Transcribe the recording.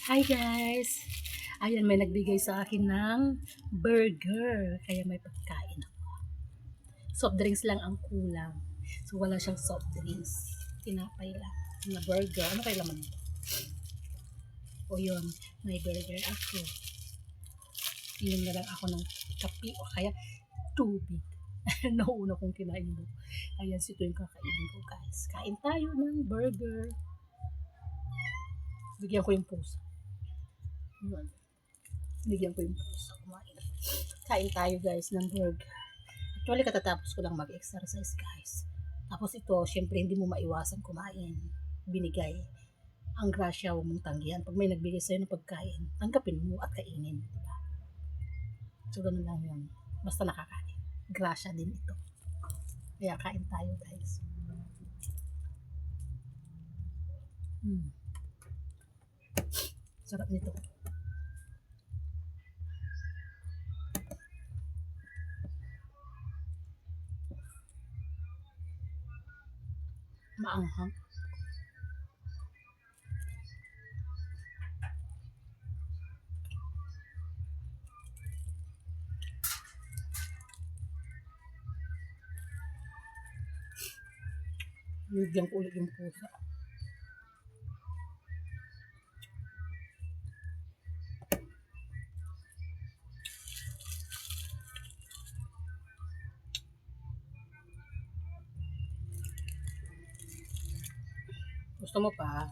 Hi guys! Ayan, may nagbigay sa akin ng burger. Kaya may pagkain ako. Soft drinks lang ang kulang. So wala siyang soft drinks. Tinapay lang. Na burger. Ano kaya laman ito? O yun, may burger ako. Inom na lang ako ng kape o kaya tubig. Nauna kong kinain mo. Ayan, ito yung kakainin ko guys. Kain tayo ng burger. Bigyan ko yung puso. Yun. Bigyan ko yung puso. Kumain. Kain tayo guys ng burger. Actually, katatapos ko lang mag-exercise guys. Tapos ito, syempre hindi mo maiwasan kumain. Binigay. Ang grasya, huwag mong tanggihan. Pag may nagbigay sa'yo ng pagkain, tanggapin mo at kainin. Diba? So, ganun lang yun. Basta nakakain. Grasya din ito. Kaya kain tayo guys. Sarap nito. Maanghang. Bigyan ko ulit yung pusa. Gusto mo pa?